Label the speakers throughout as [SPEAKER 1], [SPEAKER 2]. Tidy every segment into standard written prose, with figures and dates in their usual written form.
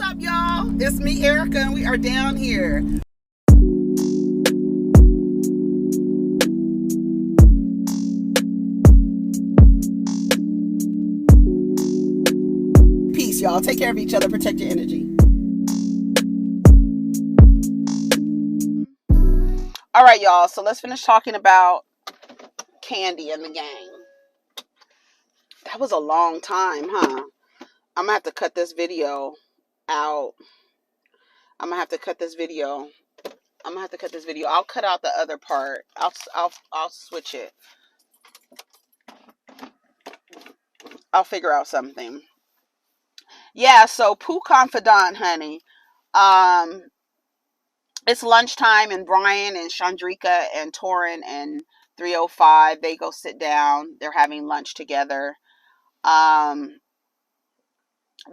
[SPEAKER 1] up, y'all? It's me, Erica, and we are down here. Peace, y'all. Take care of each other. Protect your energy. All right, y'all. So let's finish talking about Kandi and the gang. That was a long time, huh? I'm gonna have to cut this video out. I'm gonna have to cut this video. I'll cut out the other part. I'll switch it. I'll figure out something. Yeah, so Peau confidant, honey. It's lunchtime, and Brian and Chandrika and Torin and 305, they go sit down. They're having lunch together.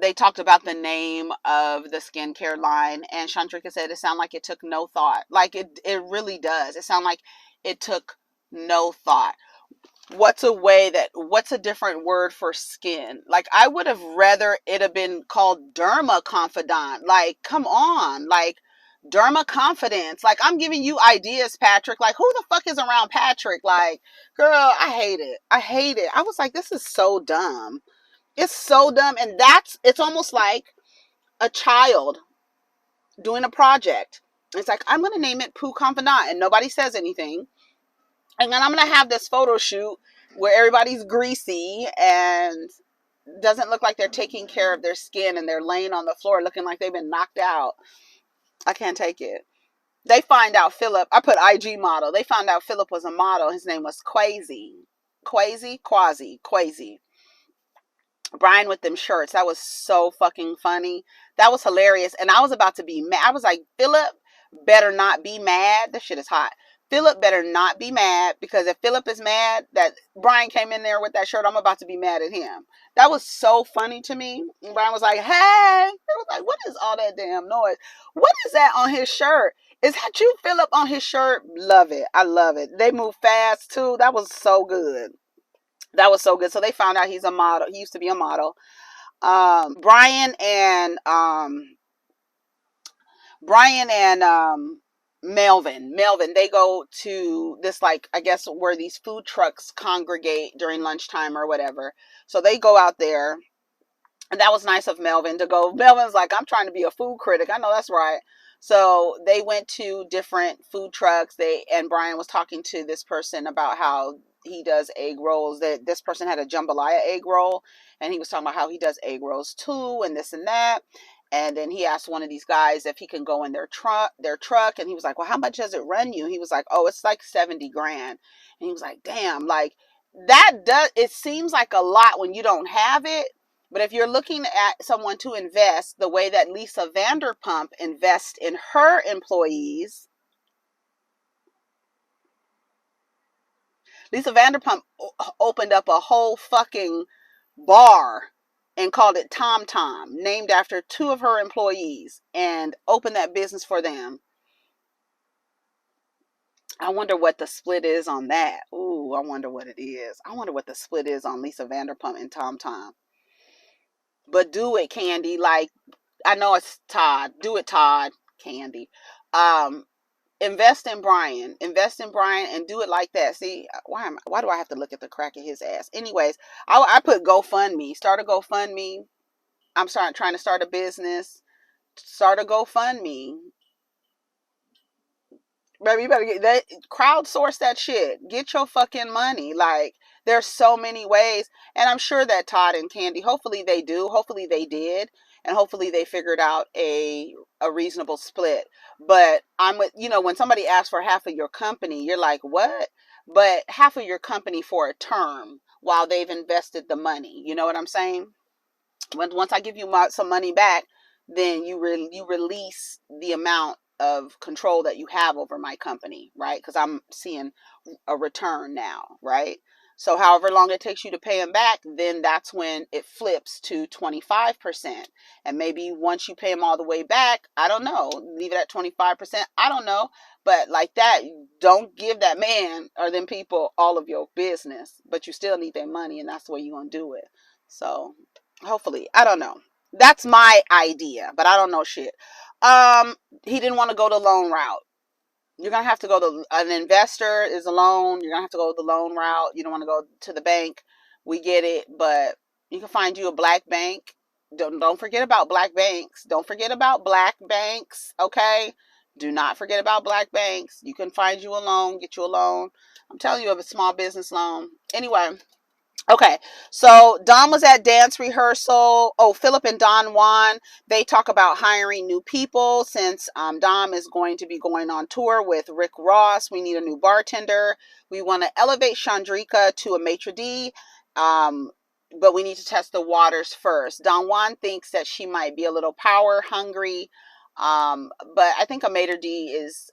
[SPEAKER 1] They talked about the name of the skincare line, and Chandrika said it sounded like it took no thought. Like it really does. It sounded like it took no thought. What's a different word for skin? Like, I would have rather it have been called derma confidant. Like, come on. Like, derma confidence. Like, I'm giving you ideas, Patrick. Like, who the fuck is around Patrick? Like, girl, I hate it. I was like, this is so dumb. It's so dumb. And it's almost like a child doing a project. It's like, I'm going to name it Peau confidant, and nobody says anything. And then I'm going to have this photo shoot where everybody's greasy and doesn't look like they're taking care of their skin, and they're laying on the floor looking like they've been knocked out. I can't take it. They find out Phillip, I put IG model. They found out Phillip was a model. His name was Quasi. Brian with them shirts. That was so fucking funny. That was hilarious. And I was about to be mad. I was like, Phillip better not be mad. This shit is hot. Phillip better not be mad, because if Phillip is mad that Brian came in there with that shirt, I'm about to be mad at him. That was so funny to me. And Brian was like, hey. It was like, what is all that damn noise? What is that on his shirt? Is that you, Phillip, on his shirt? Love it. I love it. They move fast too. That was so good. So they found out he's a model. He used to be a model. Brian and Melvin, they go to this, like, I guess where these food trucks congregate during lunchtime or whatever. So they go out there, and that was nice of Melvin to go. Melvin's like, I'm trying to be a food critic. I know that's right. So they went to different food trucks. And Brian was talking to this person about how he does egg rolls. That this person had a jambalaya egg roll, and he was talking about how he does egg rolls too, and this and that. And then he asked one of these guys if he can go in their truck, and he was like, well, how much does it run you? He was like, oh, it's like 70 grand. And he was like, damn, like, it seems like a lot when you don't have it. But if you're looking at someone to invest the way that Lisa Vanderpump invests in her employees, Lisa Vanderpump opened up a whole fucking bar and called it Tom Tom, named after two of her employees, and opened that business for them. I wonder what the split is on that. Ooh, I wonder what it is. I wonder what the split is on Lisa Vanderpump and Tom Tom. But do it, Kandi. Like, I know it's Todd. Do it, Todd. Kandi. Invest in Brian, and do it like that. See, why do I have to look at the crack of his ass? Anyways, I put GoFundMe. Start a GoFundMe. I'm trying to start a business. Start a GoFundMe. Baby, you better get that, crowdsource that shit. Get your fucking money. Like, there's so many ways. And I'm sure that Todd and Kandi, hopefully they do. Hopefully they did. And hopefully they figured out a reasonable split. But I'm with, when somebody asks for half of your company, you're like, what? But half of your company for a term while they've invested the money. You know what I'm saying? Once I give you some money back, then you release the amount of control that you have over my company, right? Because I'm seeing a return now, right? So however long it takes you to pay them back, then that's when it flips to 25%. And maybe once you pay them all the way back, I don't know, leave it at 25%. I don't know. But like that, don't give that man or them people all of your business, but you still need their money, and that's the way you're going to do it. So hopefully, I don't know. That's my idea, but I don't know shit. He didn't want to go the loan route. You're gonna have to go to an investor is a loan. You're gonna have to go the loan route. You don't want to go to the bank. We get it, but you can find you a black bank. Don't forget about black banks. Don't forget about black banks. Okay, do not forget about black banks. You can find you a loan, get you a loan. I'm telling you, of a small business loan. Anyway, okay, so Don was at dance rehearsal. Oh, Phillip and Don Juan, they talk about hiring new people since Dom is going to be going on tour with Rick Ross. We need a new bartender. We want to elevate Chandrika to a maitre d', um, but we need to test the waters first. Don Juan thinks that she might be a little power hungry, but I think a maitre d' is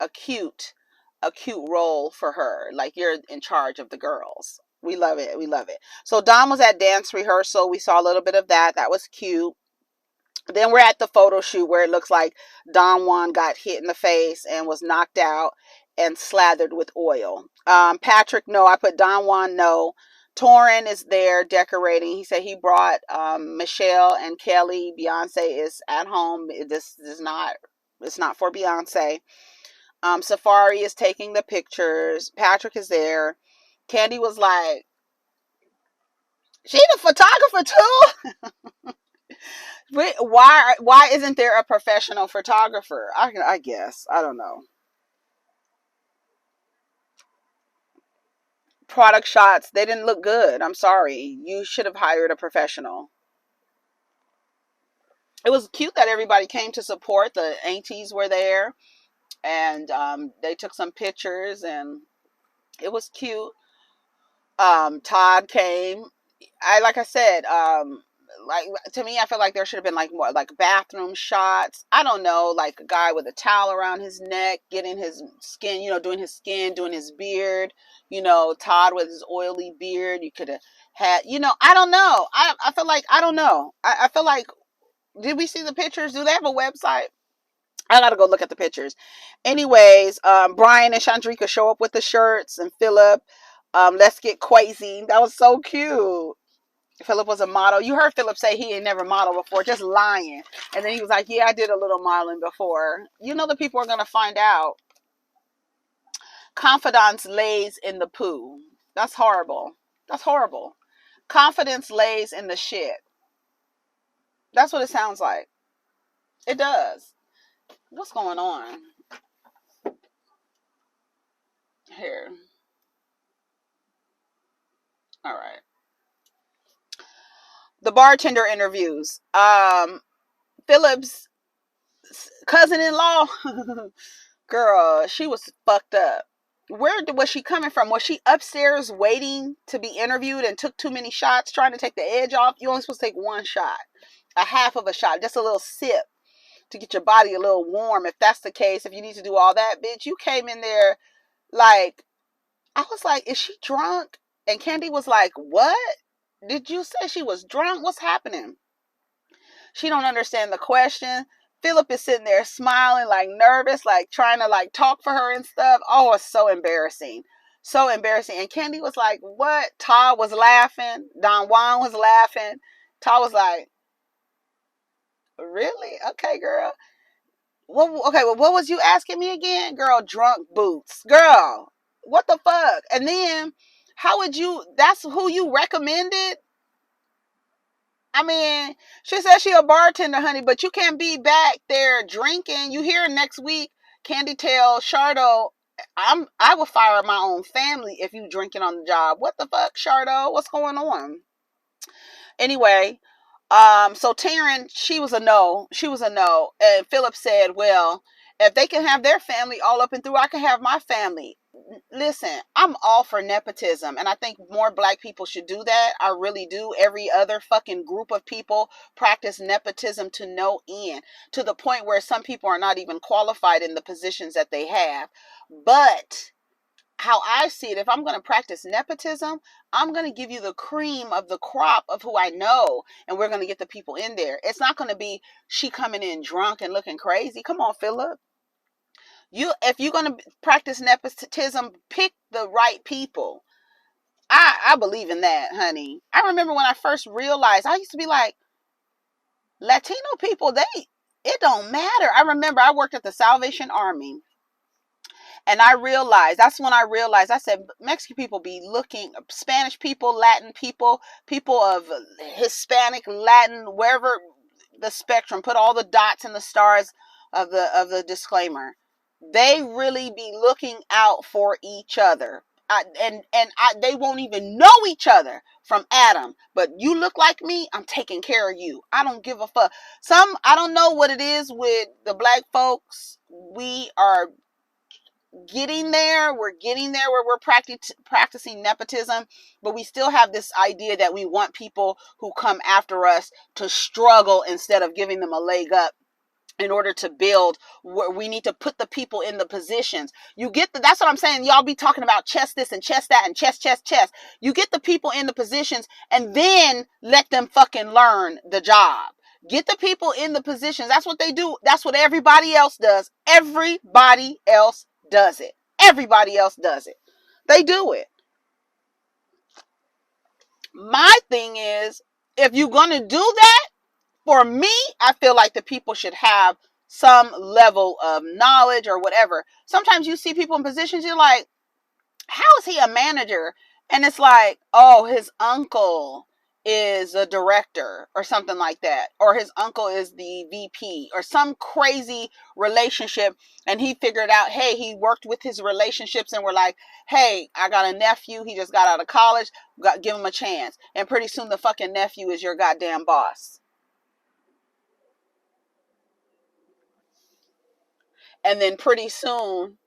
[SPEAKER 1] a cute role for her. Like, you're in charge of the girls. We love it. We love it. So Dom was at dance rehearsal. We saw a little bit of that. That was cute. Then we're at the photo shoot where it looks like Don Juan got hit in the face and was knocked out and slathered with oil. Patrick, no. I put Don Juan, no. Torin is there decorating. He said he brought Michelle and Kelly. Beyonce is at home. This is not. It's not for Beyonce. Safari is taking the pictures. Patrick is there. Kandi was like, "She the photographer too? Why isn't there a professional photographer?" I guess I don't know. Product shots, they didn't look good. I'm sorry. You should have hired a professional. It was cute that everybody came to support. The aunties were there, and they took some pictures, and it was cute. Todd came. Like I said, like, to me, I feel like there should have been like more like bathroom shots. I don't know, like a guy with a towel around his neck, getting his skin, doing his beard. Todd with his oily beard. You could have had, I don't know. I feel like, I don't know. I feel like, did we see the pictures? Do they have a website? I gotta go look at the pictures. Anyways, Brian and Chandrika show up with the shirts, and Phillip, let's get crazy. That was so cute. Phillip was a model. You heard Phillip say he ain't never modeled before, just lying. And then he was like, "Yeah, I did a little modeling before." The people are gonna find out. Confidence lays in the poo. That's horrible. That's horrible. Confidence lays in the shit. That's what it sounds like. It does. What's going on here? All right. The bartender interviews. Phillip's cousin-in-law, girl, she was fucked up. Where was she coming from? Was she upstairs waiting to be interviewed and took too many shots, trying to take the edge off? You only supposed to take one shot, a half of a shot, just a little sip to get your body a little warm. If that's the case, if you need to do all that, bitch, you came in there like, I was like, is she drunk? And Kandi was like, what? Did you say she was drunk? What's happening? She don't understand the question. Phillip is sitting there smiling, like nervous, like trying to like talk for her and stuff. Oh, it's so embarrassing. So embarrassing. And Kandi was like, what? Todd was laughing. Don Juan was laughing. Todd was like, really? Okay, girl. Okay, well, what was you asking me again? Girl, drunk boots. Girl, what the fuck? And then, how would you, that's who you recommended? I mean, she said she a bartender, honey, but you can't be back there drinking. You here next week. Kandi tell Shardo, I will fire my own family if you drinking on the job. What the fuck, Shardo? What's going on? Anyway, so Taryn, she was a no. She was a no. And Phillip said, well, if they can have their family all up and through, I can have my family. Listen, I'm all for nepotism, and I think more black people should do that. I really do. Every other fucking group of people practice nepotism to no end, to the point where some people are not even qualified in the positions that they have. But how I see it, if I'm going to practice nepotism, I'm going to give you the cream of the crop of who I know, and we're going to get the people in there. It's not going to be she coming in drunk and looking crazy. Come on, Phillip. If you're going to practice nepotism, pick the right people. I believe in that, honey. I remember when I first realized, I used to be like, Latino people, it don't matter. I remember I worked at the Salvation Army, and that's when I realized, I said, Mexican people be looking, Spanish people, Latin people, people of Hispanic, Latin, wherever the spectrum, put all the dots and the stars of the disclaimer. They really be looking out for each other. They won't even know each other from Adam. But you look like me, I'm taking care of you. I don't give a fuck. I don't know what it is with the black folks. We are getting there. We're getting there where we're practicing nepotism, but we still have this idea that we want people who come after us to struggle instead of giving them a leg up. In order to build, where we need to put the people in the positions. That's what I'm saying. Y'all be talking about chest this and chest that and chest. You get the people in the positions and then let them fucking learn the job. Get the people in the positions. That's what they do. That's what everybody else does. Everybody else does it. Everybody else does it. They do it. My thing is, if you're going to do that, for me, I feel like the people should have some level of knowledge or whatever. Sometimes you see people in positions, you're like, how is he a manager? And it's like, oh, his uncle is a director or something like that. Or his uncle is the VP or some crazy relationship. And he figured out, hey, he worked with his relationships and we're like, hey, I got a nephew. He just got out of college. Give him a chance. And pretty soon the fucking nephew is your goddamn boss. And then pretty soon,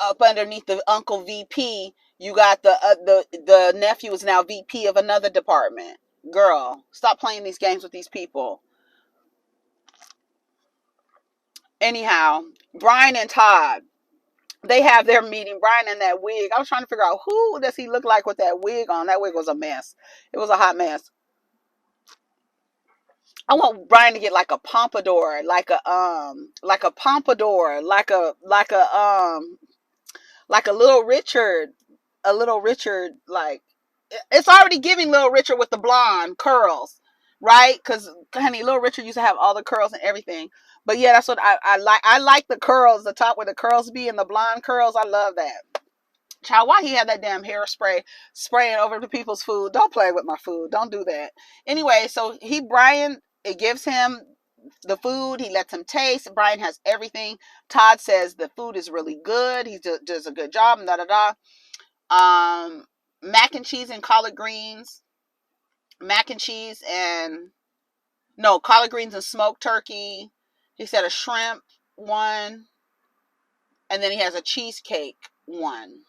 [SPEAKER 1] up underneath the uncle VP, you got the nephew is now VP of another department. Girl, stop playing these games with these people. Anyhow, Brian and Todd, they have their meeting. Brian in that wig. I was trying to figure out who does he look like with that wig on. That wig was a mess. It was a hot mess. I want Brian to get like a pompadour, like a pompadour, like a Little Richard, like it's already giving Little Richard with the blonde curls, right? Because honey, Little Richard used to have all the curls and everything. But yeah, that's what I like. I like the curls, the top where the curls be and the blonde curls. I love that. Child, why he had that damn hairspray spraying over the people's food? Don't play with my food. Don't do that. Anyway, so Brian, it gives him the food. He lets him taste. Brian has everything. Todd says the food is really good. He does a good job. And da da da. Mac and cheese and collard greens. Mac and cheese and no collard greens and smoked turkey. He said a shrimp one, and then he has a cheesecake one.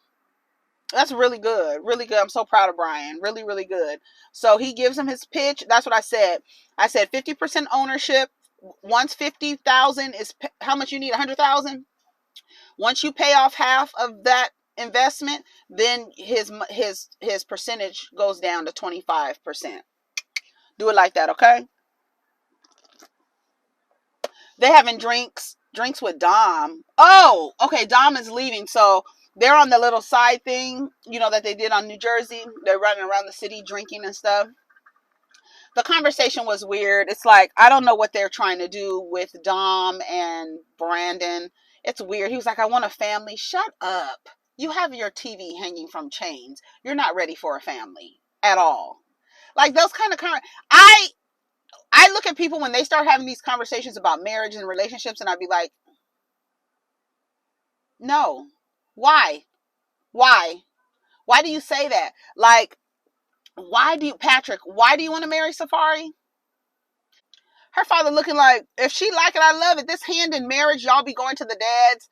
[SPEAKER 1] That's really good. Really good. I'm so proud of Brian. Really, really good. So he gives him his pitch. That's what I said. I said 50% ownership. Once 50,000 is how much you need, 100,000. Once you pay off half of that investment, then his percentage goes down to 25%. Do it like that, okay? They having drinks with Dom. Oh, okay. Dom is leaving, so they're on the little side thing, that they did on New Jersey. They're running around the city drinking and stuff. The conversation was weird. It's like, I don't know what they're trying to do with Dom and Brandon. It's weird. He was like, I want a family. Shut up. You have your TV hanging from chains. You're not ready for a family at all. Like those kind of I look at people when they start having these conversations about marriage and relationships, and I'd be like, no. Why? Why? Why do you say that? Like, Patrick, why do you want to marry Safari? Her father looking like, if she like it, I love it. This hand in marriage, y'all be going to the dads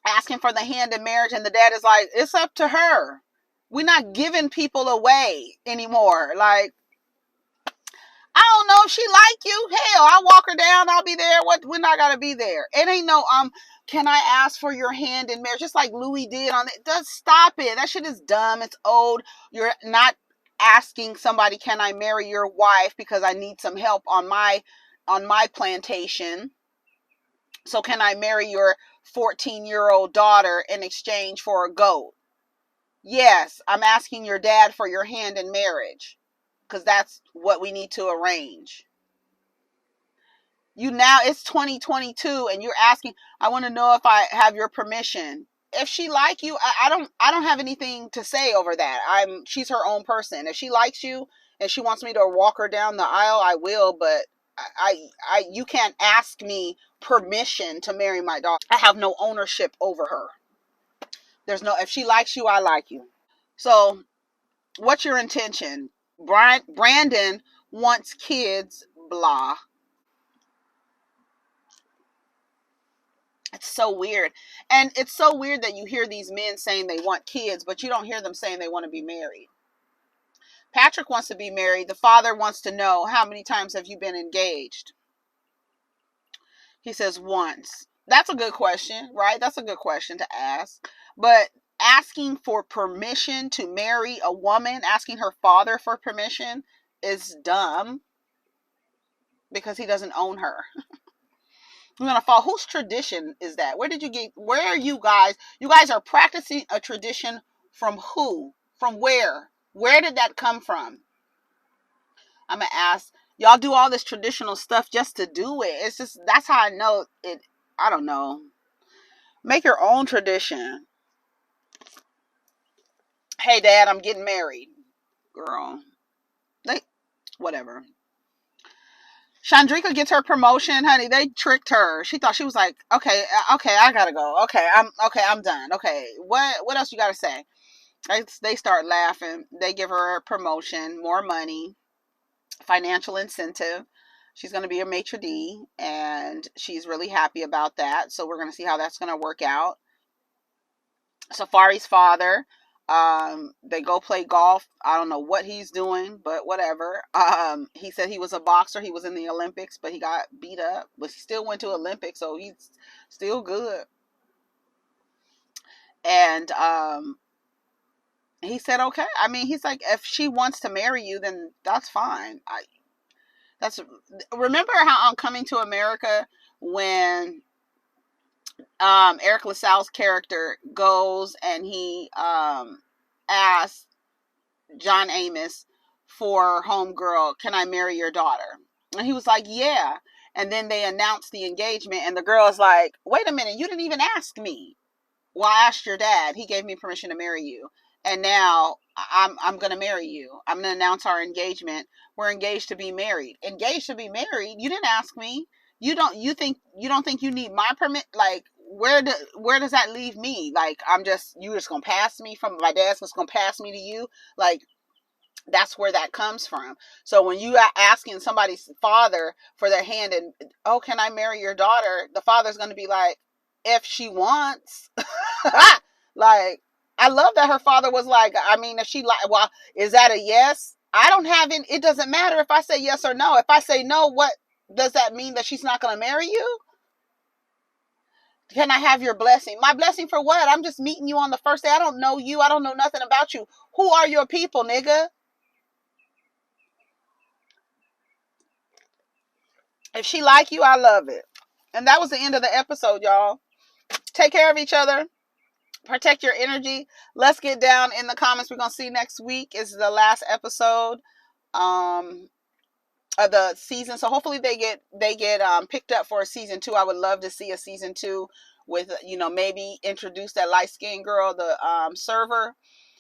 [SPEAKER 1] asking for the hand in marriage, and the dad is like, it's up to her. We're not giving people away anymore. Like, I don't know if she like you. Hell, I'll walk her down. I'll be there. We're not gonna be there. It ain't no can I ask for your hand in marriage? Just like Louis did on it. Just stop it. That shit is dumb. It's old. You're not asking somebody, can I marry your wife because I need some help on my plantation. So can I marry your 14-year-old daughter in exchange for a goat? Yes, I'm asking your dad for your hand in marriage because that's what we need to arrange. You now it's 2022 and you're asking, I want to know if I have your permission. If she like you, I don't have anything to say over that. She's her own person. If she likes you and she wants me to walk her down the aisle, I will, but you can't ask me permission to marry my daughter. I have no ownership over her. There's no, if she likes you, I like you. So what's your intention? Brandon wants kids, blah. It's so weird. And it's so weird that you hear these men saying they want kids, but you don't hear them saying they want to be married. Patrick wants to be married. The father wants to know, how many times have you been engaged? He says once. That's a good question, right? That's a good question to ask. But asking for permission to marry a woman, asking her father for permission, is dumb because he doesn't own her. I'm gonna fall. Whose tradition is that? Where did you get? Where are you guys? You guys are practicing a tradition from who? From where? Where did that come from? I'm gonna ask. Y'all do all this traditional stuff just to do it. It's just, that's how I know it. I don't know. Make your own tradition. Hey, Dad, I'm getting married. Girl, they whatever. Chandrika gets her promotion, honey. They tricked her. She thought, she was like, okay, okay, I gotta go. I'm done. Okay, what else you gotta say? They start laughing. They give her a promotion, more money, financial incentive. She's going to be a maitre d', and she's really happy about that. So we're going to see how that's going to work out. Safari's father, they go play golf. I don't know what he's doing, but whatever. He said he was a boxer. He was in the Olympics, but he got beat up. But he still went to Olympics, so he's still good. And he said, okay. I mean, he's like, if she wants to marry you, then that's fine. That's remember how on Coming to America, when Eric LaSalle's character goes and he asks John Amos for homegirl, can I marry your daughter? And he was like, yeah. And then they announced the engagement, and the girl is like, wait a minute, you didn't even ask me. Well, I asked your dad. He gave me permission to marry you. And now I'm going to marry you. I'm going to announce our engagement. We're engaged to be married. Engaged to be married? You didn't ask me. You don't think you need my permit? Like, where does that leave me? Like, you just going to pass me from my dad's just going to pass me to you? Like, that's where that comes from. So when you are asking somebody's father for their hand and, oh, can I marry your daughter? The father's going to be like, if she wants. Like, I love that her father was like, I mean, if she like, well, is that a yes? I don't have it. It doesn't matter if I say yes or no. If I say no, what does that mean? That she's not going to marry you? Can I have your blessing? My blessing for what? I'm just meeting you on the first day. I don't know you. I don't know nothing about you. Who are your people, nigga? If she like you, I love it. And that was the end of the episode, y'all. Take care of each other. Protect your energy. Let's get down in the comments. We're going to see next week is the last episode of the season. So hopefully they get picked up for a season 2. I would love to see a season 2 with, maybe introduce that light-skinned girl, the server.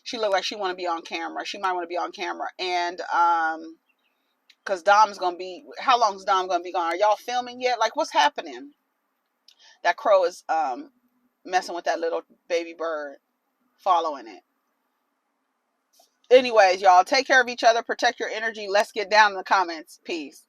[SPEAKER 1] She looked like she want to be on camera. She might want to be on camera. And because Dom's going to be, how long is Dom going to be gone? Are y'all filming yet? Like, what's happening? That crow is messing with that little baby bird, following it. Anyways, y'all, take care of each other. Protect your energy. Let's get down in the comments. Peace.